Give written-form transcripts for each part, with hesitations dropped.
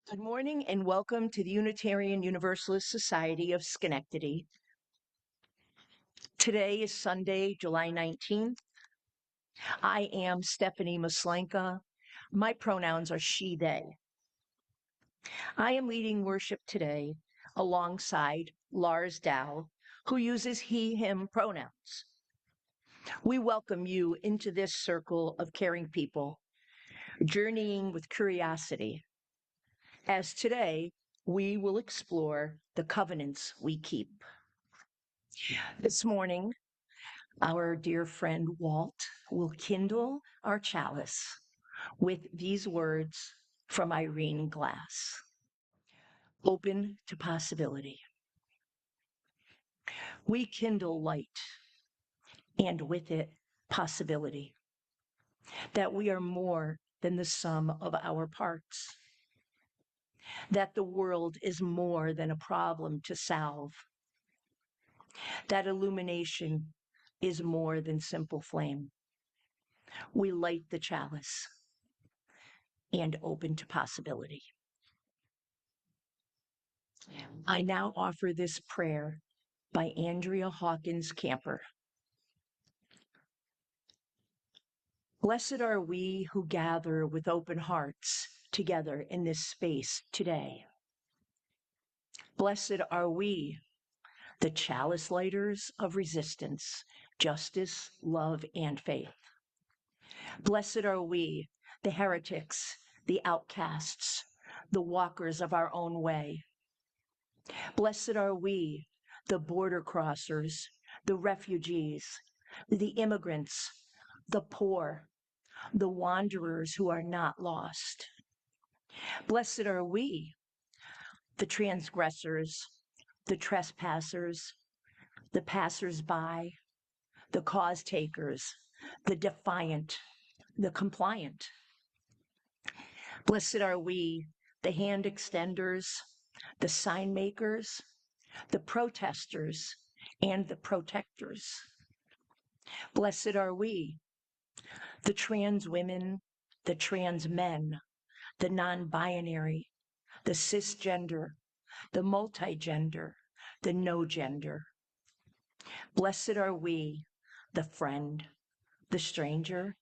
Good morning and welcome to the Unitarian Universalist Society of Schenectady. Today is Sunday, July 19th. I am Stephanie Maslanka. My pronouns are she, they. I am leading worship today alongside Lars Dahl, who uses he, him pronouns. We welcome you into this circle of caring people, journeying with curiosity. As today, we will explore the covenants we keep. This morning, our dear friend Walt will kindle our chalice with these words from Irene Glass. Open to possibility. We kindle light, and with it, possibility. That we are more than the sum of our parts. That the world is more than a problem to solve. That illumination is more than simple flame. We light the chalice and open to possibility. I now offer this prayer by Andrea Hawkins Camper. Blessed are we who gather with open hearts together in this space today. Blessed are we, the chalice lighters of resistance, justice, love, and faith. Blessed are we, the heretics, the outcasts, the walkers of our own way. Blessed are we, the border crossers, the refugees, the immigrants, the poor, the wanderers who are not lost. Blessed are we, the transgressors, the trespassers, the passers-by, the cause takers, the defiant, the compliant. Blessed are we, the hand extenders, the sign makers, the protesters, and the protectors. Blessed are we, the trans women, the trans men, the non-binary, the cisgender, the multigender, the no gender. Blessed are we, the friend, the stranger,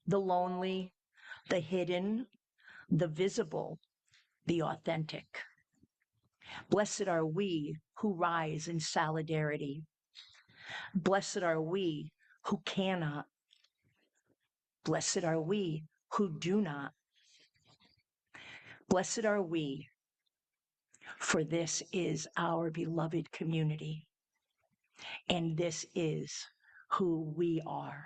the lonely, the hidden, the visible, the authentic. Blessed are we who rise in solidarity. Blessed are we who cannot. Blessed are we who do not. Blessed are we, for this is our beloved community, and this is who we are.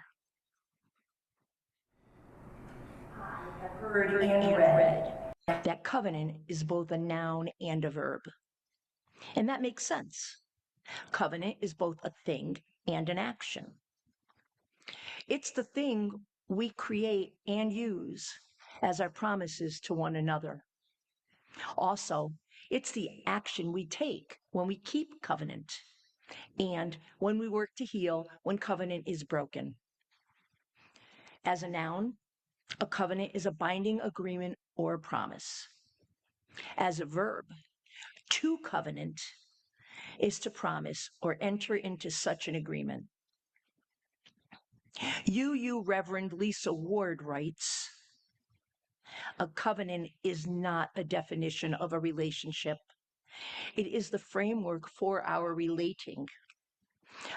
I have heard and read that covenant is both a noun and a verb. And that makes sense. Covenant is both a thing and an action. It's the thing we create and use as our promises to one another. Also, it's the action we take when we keep covenant and when we work to heal when covenant is broken. As a noun, a covenant is a binding agreement or a promise. As a verb, to covenant is to promise or enter into such an agreement. UU Reverend Lisa Ward writes, a covenant is not a definition of a relationship. It is the framework for our relating.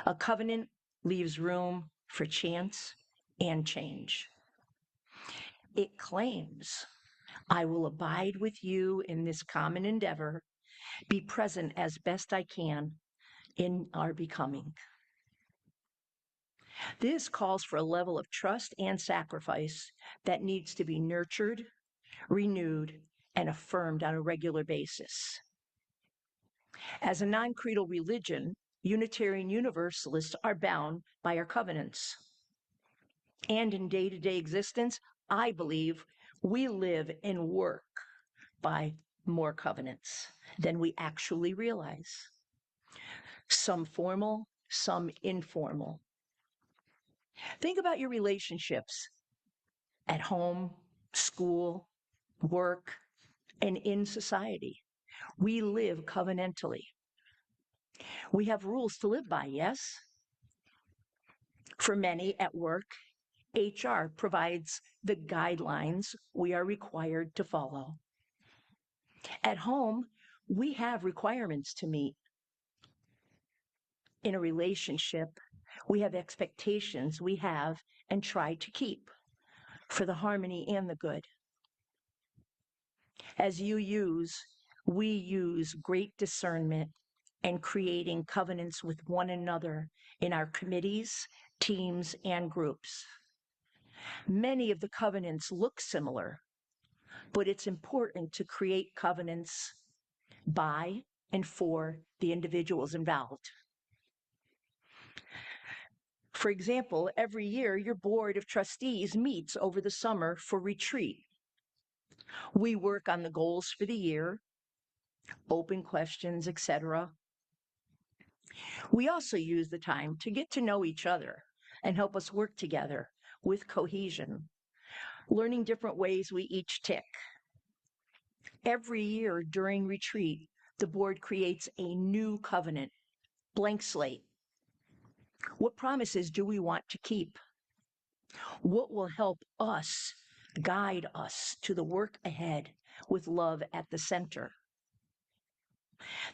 A covenant leaves room for chance and change. It claims, I will abide with you in this common endeavor, be present as best I can in our becoming. This calls for a level of trust and sacrifice that needs to be nurtured, renewed, and affirmed on a regular basis. As a non-creedal religion, Unitarian Universalists are bound by our covenants. And in day-to-day existence, I believe we live and work by more covenants than we actually realize. Some formal, some informal. Think about your relationships at home, school, work, and in society. We live covenantally. We have rules to live by, yes? For many at work, HR provides the guidelines we are required to follow. At home, we have requirements to meet. In a relationship, we have expectations we have and try to keep for the harmony and the good. As UUs, we use great discernment and creating covenants with one another in our committees, teams, and groups. Many of the covenants look similar, but it's important to create covenants by and for the individuals involved. For example, every year your board of trustees meets over the summer for retreat. We work on the goals for the year, open questions, etc. We also use the time to get to know each other and help us work together with cohesion, learning different ways we each tick. Every year during retreat, the board creates a new covenant, blank slate. What promises do we want to keep? What will help us, guide us to the work ahead with love at the center?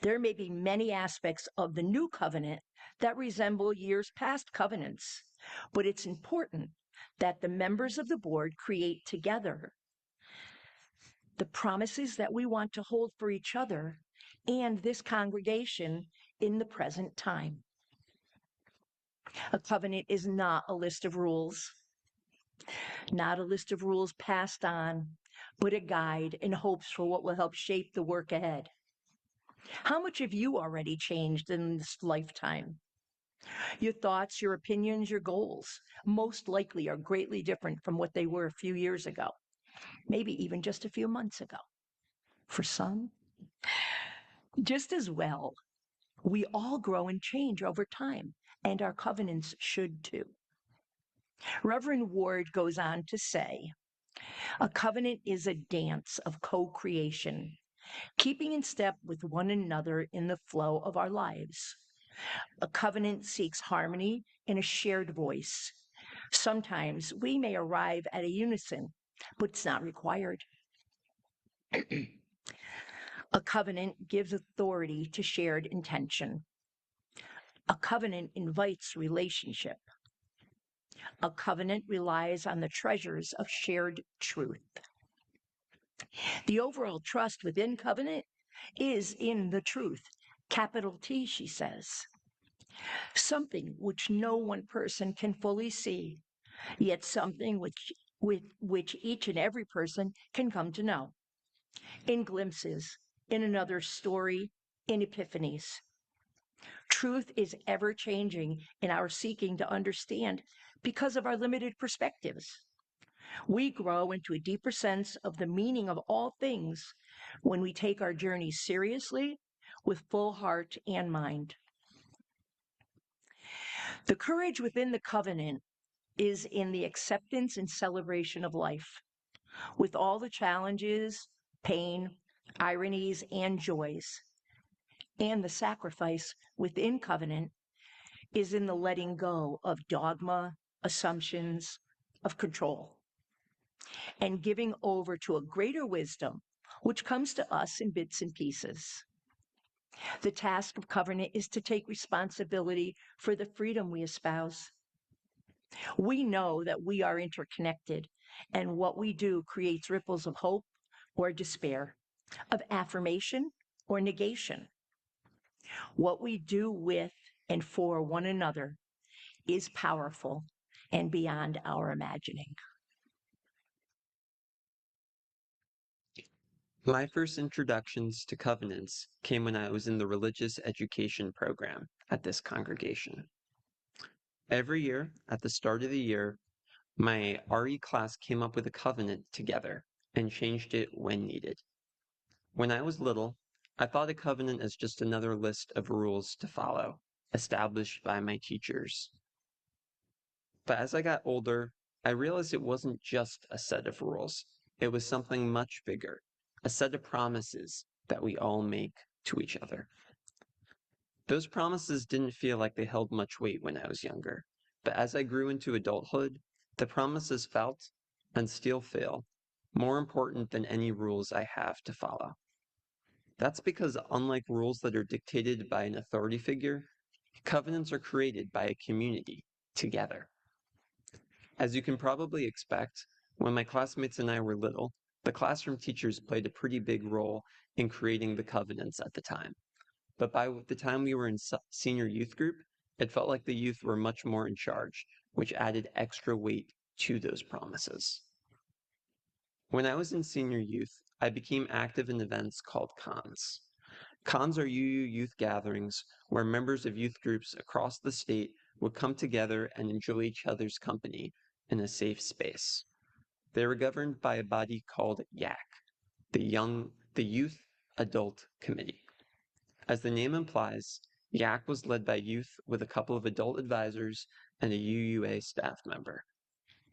There may be many aspects of the new covenant that resemble years past covenants, but it's important that the members of the board create together the promises that we want to hold for each other and this congregation in the present time. A covenant is not a list of rules, not a list of rules passed on, but a guide and hopes for what will help shape the work ahead. How much have you already changed in this lifetime? Your thoughts, your opinions, your goals most likely are greatly different from what they were a few years ago, maybe even just a few months ago. For some, just as well, we all grow and change over time, and our covenants should too. Reverend Ward goes on to say, a covenant is a dance of co-creation, keeping in step with one another in the flow of our lives. A covenant seeks harmony and a shared voice. Sometimes we may arrive at a unison, but it's not required. A covenant gives authority to shared intention. A covenant invites relationship. A covenant relies on the treasures of shared truth. The overall trust within covenant is in the truth, capital T, she says. Something which no one person can fully see, yet something with which each and every person can come to know. In glimpses, in another story, in epiphanies. Truth is ever changing in our seeking to understand because of our limited perspectives. We grow into a deeper sense of the meaning of all things when we take our journey seriously with full heart and mind. The courage within the covenant is in the acceptance and celebration of life, with all the challenges, pain, ironies, and joys. And the sacrifice within covenant is in the letting go of dogma, assumptions, of control, and giving over to a greater wisdom, which comes to us in bits and pieces. The task of covenant is to take responsibility for the freedom we espouse. We know that we are interconnected, and what we do creates ripples of hope or despair, of affirmation or negation. What we do with and for one another is powerful and beyond our imagining. My first introductions to covenants came when I was in the religious education program at this congregation. Every year, at the start of the year, my RE class came up with a covenant together and changed it when needed. When I was little, I thought a covenant as just another list of rules to follow, established by my teachers. But as I got older, I realized it wasn't just a set of rules. It was something much bigger, a set of promises that we all make to each other. Those promises didn't feel like they held much weight when I was younger, but as I grew into adulthood, the promises felt, and still feel, more important than any rules I have to follow. That's because unlike rules that are dictated by an authority figure, covenants are created by a community together. As you can probably expect, when my classmates and I were little, the classroom teachers played a pretty big role in creating the covenants at the time. But by the time we were in senior youth group, it felt like the youth were much more in charge, which added extra weight to those promises. When I was in senior youth, I became active in events called cons. Cons are UU youth gatherings where members of youth groups across the state would come together and enjoy each other's company in a safe space. They were governed by a body called YAC, the Youth Adult Committee. As the name implies, YAC was led by youth with a couple of adult advisors and a UUA staff member.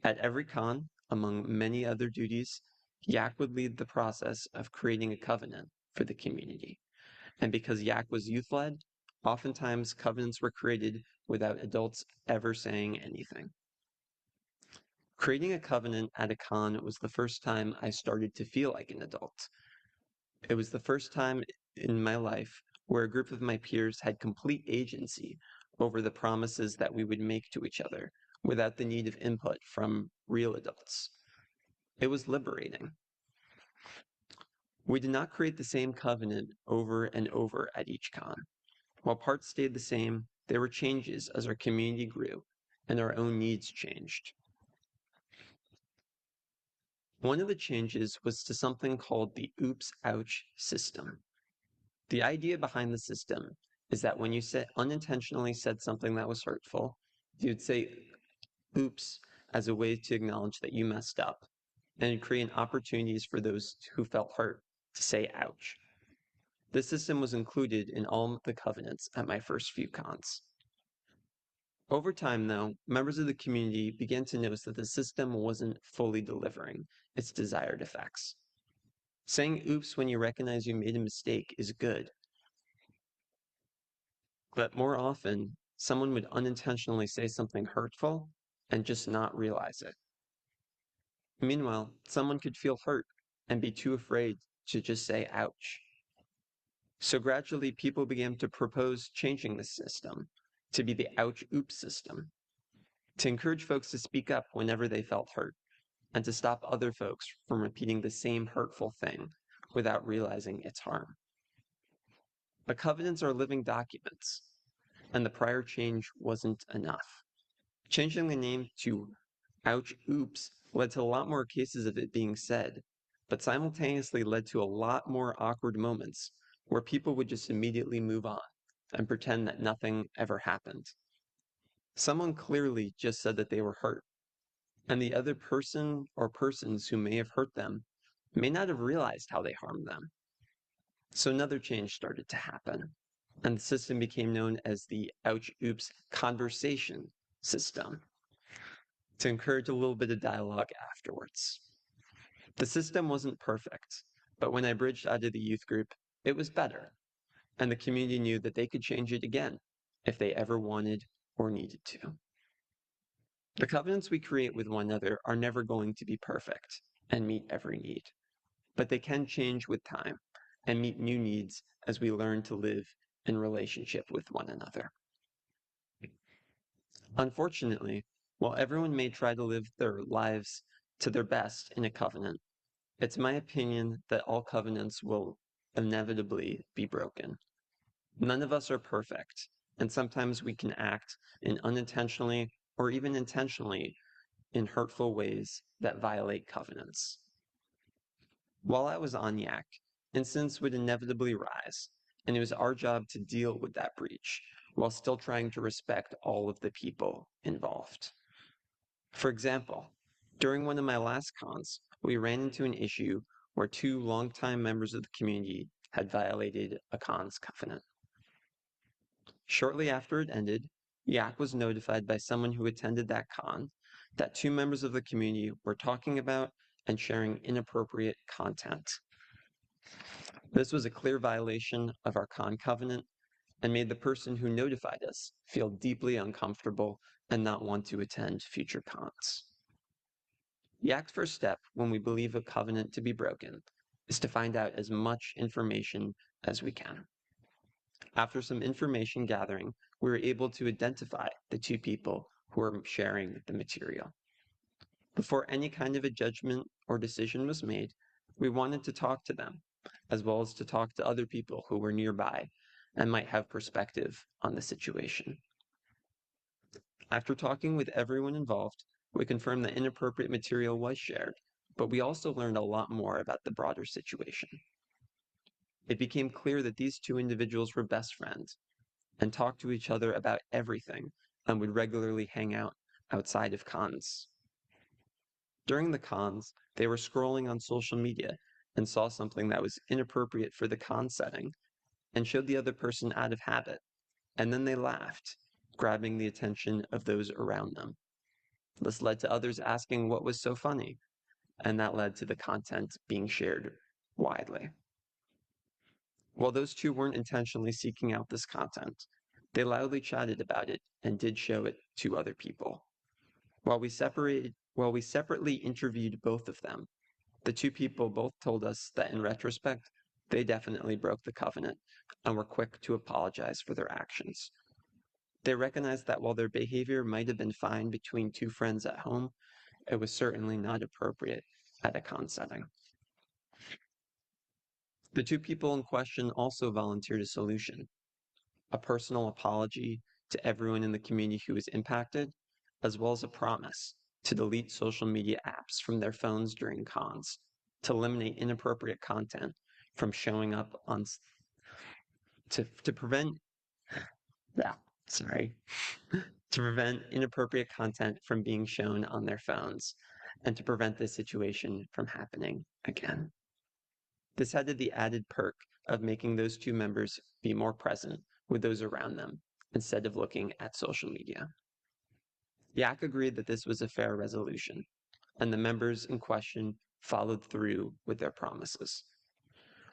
At every con, among many other duties, YAC would lead the process of creating a covenant for the community. And because YAC was youth-led, oftentimes covenants were created without adults ever saying anything. Creating a covenant at a con was the first time I started to feel like an adult. It was the first time in my life where a group of my peers had complete agency over the promises that we would make to each other without the need of input from real adults. It was liberating. We did not create the same covenant over and over at each con. While parts stayed the same, there were changes as our community grew and our own needs changed. One of the changes was to something called the oops, ouch system. The idea behind the system is that when you unintentionally said something that was hurtful, you'd say oops as a way to acknowledge that you messed up and create opportunities for those who felt hurt to say ouch. This system was included in all the covenants at my first few cons. Over time, though, members of the community began to notice that the system wasn't fully delivering its desired effects. Saying oops when you recognize you made a mistake is good, but more often, someone would unintentionally say something hurtful and just not realize it. Meanwhile, someone could feel hurt and be too afraid to just say ouch. So gradually, people began to propose changing the system to be the ouch oops system, to encourage folks to speak up whenever they felt hurt, and to stop other folks from repeating the same hurtful thing without realizing its harm. But covenants are living documents, and the prior change wasn't enough. Changing the name to ouch oops led to a lot more cases of it being said, but simultaneously led to a lot more awkward moments where people would just immediately move on and pretend that nothing ever happened. Someone clearly just said that they were hurt, and the other person or persons who may have hurt them may not have realized how they harmed them. So another change started to happen, and the system became known as the ouch oops conversation system, to encourage a little bit of dialogue afterwards. The system wasn't perfect, but when I bridged out of the youth group, it was better, and the community knew that they could change it again if they ever wanted or needed to. The covenants we create with one another are never going to be perfect and meet every need, but they can change with time and meet new needs as we learn to live in relationship with one another. Unfortunately, while everyone may try to live their lives to their best in a covenant, it's my opinion that all covenants will inevitably be broken. None of us are perfect, and sometimes we can act in unintentionally or even intentionally in hurtful ways that violate covenants. While I was on YAC, incidents would inevitably rise, and it was our job to deal with that breach while still trying to respect all of the people involved. For example, during one of my last cons, we ran into an issue where two longtime members of the community had violated a con's covenant. Shortly after it ended, YAC was notified by someone who attended that con that two members of the community were talking about and sharing inappropriate content. This was a clear violation of our con covenant and made the person who notified us feel deeply uncomfortable and not want to attend future cons. The act's first step when we believe a covenant to be broken is to find out as much information as we can. After some information gathering, we were able to identify the two people who were sharing the material. Before any kind of a judgment or decision was made, we wanted to talk to them, as well as to talk to other people who were nearby and might have perspective on the situation. After talking with everyone involved, we confirmed that inappropriate material was shared, but we also learned a lot more about the broader situation. It became clear that these two individuals were best friends and talked to each other about everything and would regularly hang out outside of cons. During the cons, they were scrolling on social media and saw something that was inappropriate for the con setting and showed the other person out of habit, and then they laughed, grabbing the attention of those around them. This led to others asking what was so funny, and that led to the content being shared widely. While those two weren't intentionally seeking out this content, they loudly chatted about it and did show it to other people. While we separately interviewed both of them, the two people both told us that in retrospect, they definitely broke the covenant and were quick to apologize for their actions. They recognized that while their behavior might have been fine between two friends at home, it was certainly not appropriate at a con setting. The two people in question also volunteered a solution, a personal apology to everyone in the community who was impacted, as well as a promise to delete social media apps from their phones during cons, to eliminate inappropriate content from showing up on, to prevent, to prevent inappropriate content from being shown on their phones, and to prevent this situation from happening again. This had the added perk of making those two members be more present with those around them instead of looking at social media. Yak agreed that this was a fair resolution, and the members in question followed through with their promises.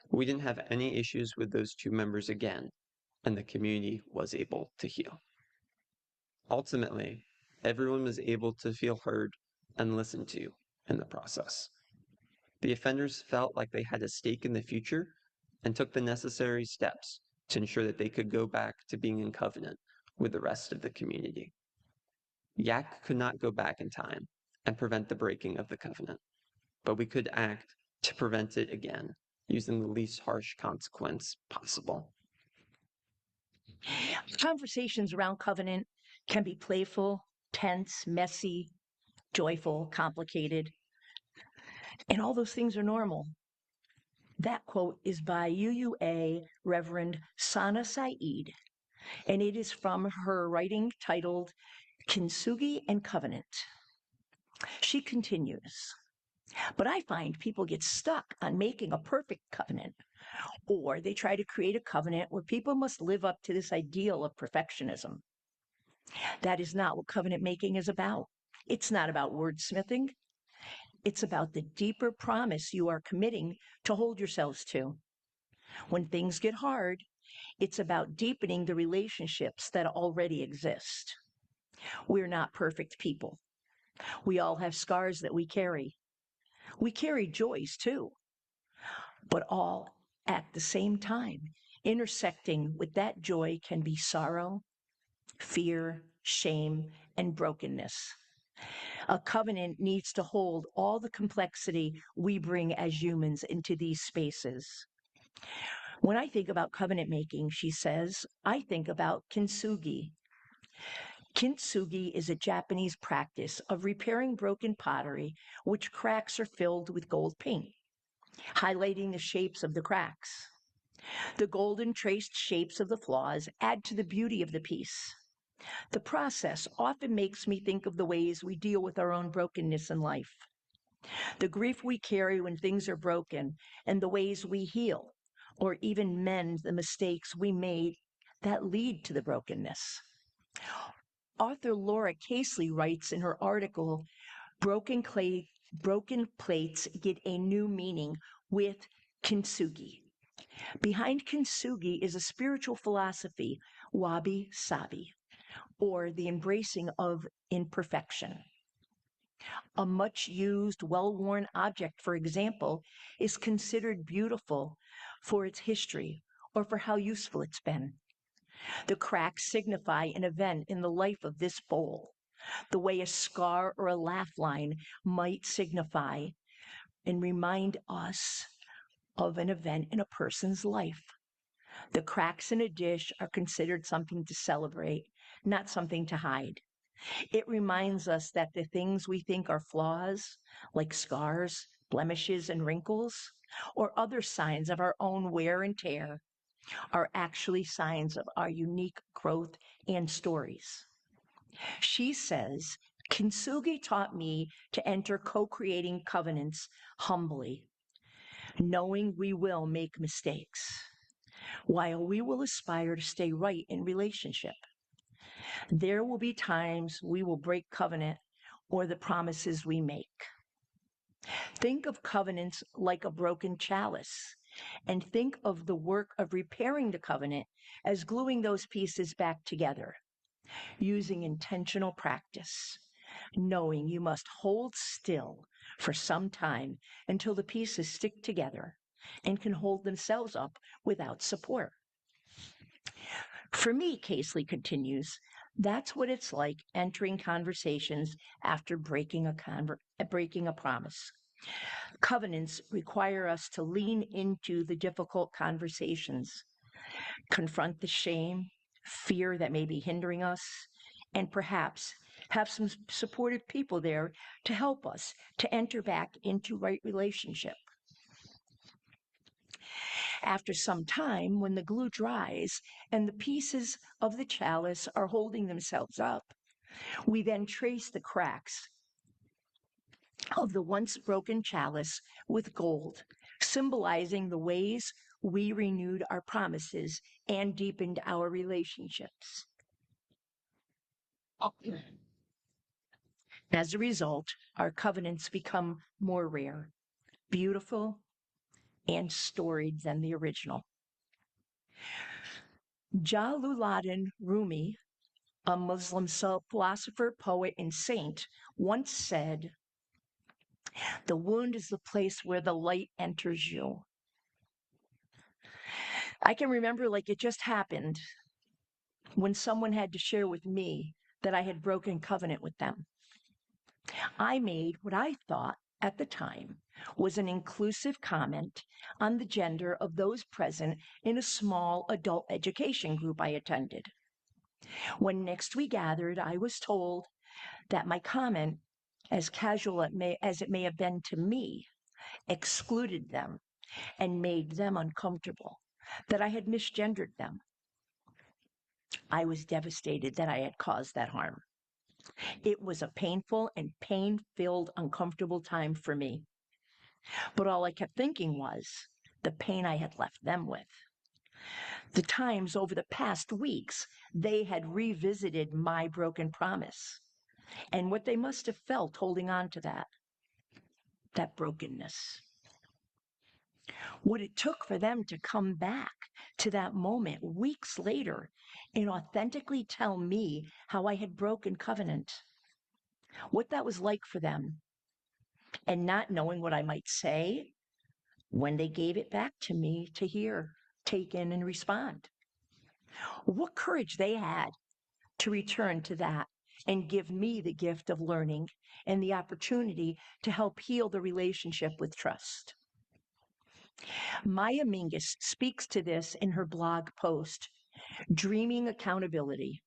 We didn't have any issues with those two members again, and the community was able to heal. Ultimately, everyone was able to feel heard and listened to in the process. The offenders felt like they had a stake in the future and took the necessary steps to ensure that they could go back to being in covenant with the rest of the community. Yak could not go back in time and prevent the breaking of the covenant, but we could act to prevent it again using the least harsh consequence possible. Conversations around covenant can be playful, tense, messy, joyful, complicated, and all those things are normal. That quote is by UUA Reverend Sana Saeed, and it is from her writing titled Kintsugi and Covenant. She continues, but I find people get stuck on making a perfect covenant, or they try to create a covenant where people must live up to this ideal of perfectionism. That is not what covenant making is about. It's not about wordsmithing. It's about the deeper promise you are committing to hold yourselves to. When things get hard, it's about deepening the relationships that already exist. We're not perfect people. We all have scars that we carry. We carry joys too, but all at the same time. Intersecting with that joy can be sorrow, fear, shame, and brokenness. A covenant needs to hold all the complexity we bring as humans into these spaces. When I think about covenant making, she says, I think about kintsugi. Kintsugi is a Japanese practice of repairing broken pottery, which cracks are filled with gold paint, highlighting the shapes of the cracks. The golden traced shapes of the flaws add to the beauty of the piece. The process often makes me think of the ways we deal with our own brokenness in life, the grief we carry when things are broken, and the ways we heal or even mend the mistakes we made that lead to the brokenness. Author Laura Casely writes in her article, Broken Plates Get a New Meaning with Kintsugi. Behind kintsugi is a spiritual philosophy, wabi sabi, or the embracing of imperfection. A much used, well worn object, for example, is considered beautiful for its history or for how useful it's been. The cracks signify an event in the life of this bowl, the way a scar or a laugh line might signify and remind us of an event in a person's life. The cracks in a dish are considered something to celebrate, not something to hide. It reminds us that the things we think are flaws, like scars, blemishes, and wrinkles, or other signs of our own wear and tear, are actually signs of our unique growth and stories. She says, Kintsugi taught me to enter co creating covenants humbly, knowing we will make mistakes, while we will aspire to stay right in relationship. There will be times we will break covenant or the promises we make. Think of covenants like a broken chalice, and think of the work of repairing the covenant as gluing those pieces back together, using intentional practice, knowing you must hold still for some time until the pieces stick together and can hold themselves up without support. For me, Casely continues, that's what it's like entering conversations after breaking a promise. Covenants require us to lean into the difficult conversations, confront the shame, fear that may be hindering us, and perhaps have some supportive people there to help us to enter back into right relationship. After some time, when the glue dries and the pieces of the chalice are holding themselves up, we then trace the cracks of the once broken chalice with gold, symbolizing the ways we renewed our promises and deepened our relationships. As a result, our covenants become more rare, beautiful, and storied than the original. Jalaluddin Rumi, a Muslim philosopher, poet, and saint, once said, "The wound is the place where the light enters you." I can remember like it just happened when someone had to share with me that I had broken covenant with them. I made what I thought at the time was an inclusive comment on the gender of those present in a small adult education group I attended. When next we gathered, I was told that my comment, as casual as it may have been to me, excluded them and made them uncomfortable, that I had misgendered them. I was devastated that I had caused that harm. It was a painful and pain-filled, uncomfortable time for me. But all I kept thinking was the pain I had left them with. The times over the past weeks they had revisited my broken promise and what they must have felt holding on to that brokenness. What it took for them to come back to that moment weeks later and authentically tell me how I had broken covenant, what that was like for them, and not knowing what I might say when they gave it back to me to hear, take in, and respond. What courage they had to return to that and give me the gift of learning and the opportunity to help heal the relationship with trust. Maya Mingus speaks to this in her blog post, Dreaming Accountability.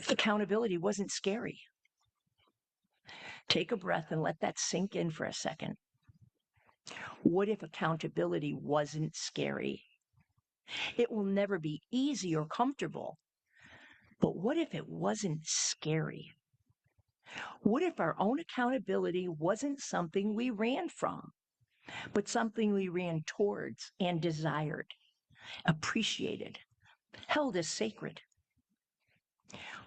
Accountability wasn't scary. Take a breath and let that sink in for a second. What if accountability wasn't scary? It will never be easy or comfortable. But what if it wasn't scary? What if our own accountability wasn't something we ran from, but something we ran towards and desired, appreciated, held as sacred?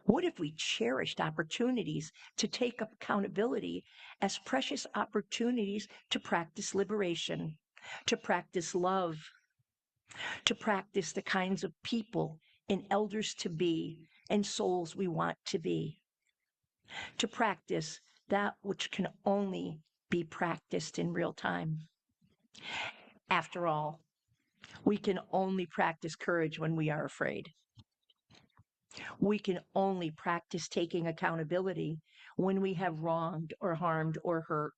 What if we cherished opportunities to take up accountability as precious opportunities to practice liberation, to practice love, to practice the kinds of people and elders to be and souls we want to be, to practice that which can only be practiced in real time? After all, we can only practice courage when we are afraid. We can only practice taking accountability when we have wronged or harmed or hurt.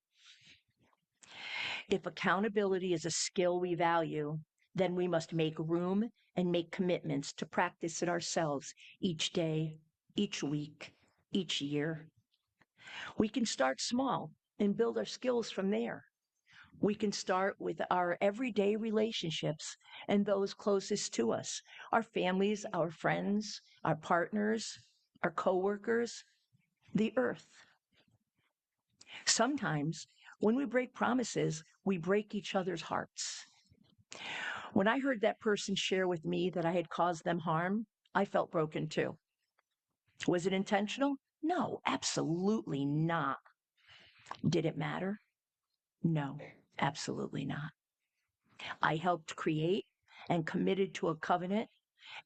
If accountability is a skill we value, then we must make room and make commitments to practice it ourselves each day, each week, each year. We can start small and build our skills from there. We can start with our everyday relationships and those closest to us, our families, our friends, our partners, our coworkers, the earth. Sometimes when we break promises, we break each other's hearts. When I heard that person share with me that I had caused them harm, I felt broken too. Was it intentional? No, absolutely not. Did it matter? No, absolutely not. I helped create and committed to a covenant,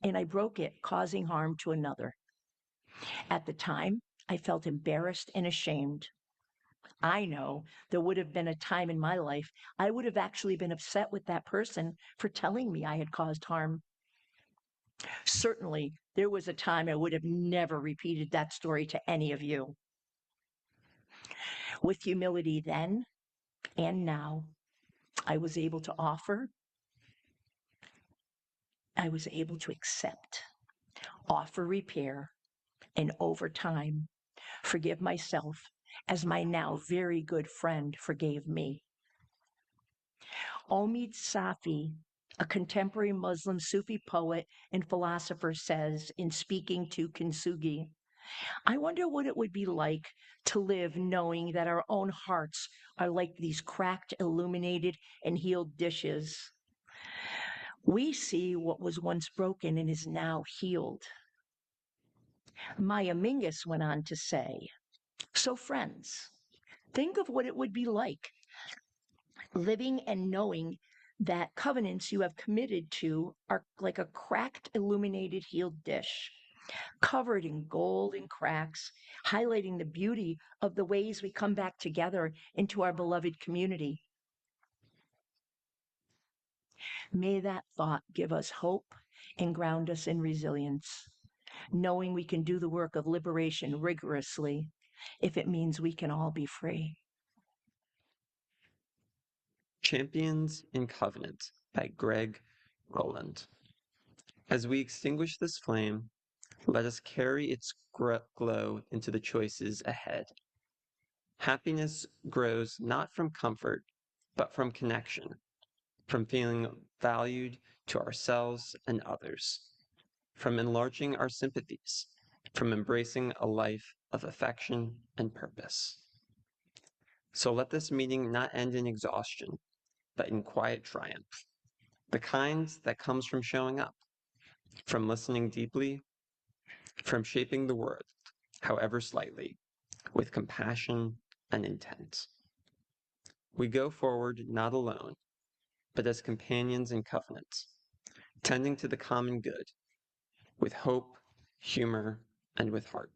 and I broke it, causing harm to another. At the time, I felt embarrassed and ashamed. I know there would have been a time in my life I would have actually been upset with that person for telling me I had caused harm. Certainly, there was a time I would have never repeated that story to any of you. With humility then and now, I was able to offer, I was able to accept, offer repair, and over time, forgive myself as my now very good friend forgave me. Omid Safi, a contemporary Muslim Sufi poet and philosopher, says in speaking to Kintsugi, I wonder what it would be like to live knowing that our own hearts are like these cracked, illuminated, and healed dishes. We see what was once broken and is now healed. Maya Mingus went on to say, so friends, think of what it would be like living and knowing that covenants you have committed to are like a cracked, illuminated, healed dish, covered in gold and cracks, highlighting the beauty of the ways we come back together into our beloved community. May that thought give us hope and ground us in resilience, knowing we can do the work of liberation rigorously if it means we can all be free. Champions in Covenant by Greg Rowland. As we extinguish this flame, let us carry its glow into the choices ahead. Happiness grows not from comfort, but from connection, from feeling valued to ourselves and others, from enlarging our sympathies, from embracing a life of affection and purpose. So let this meeting not end in exhaustion, but in quiet triumph, the kind that comes from showing up, from listening deeply, from shaping the world, however slightly, with compassion and intent. We go forward not alone, but as companions in covenant, tending to the common good, with hope, humor, and with heart.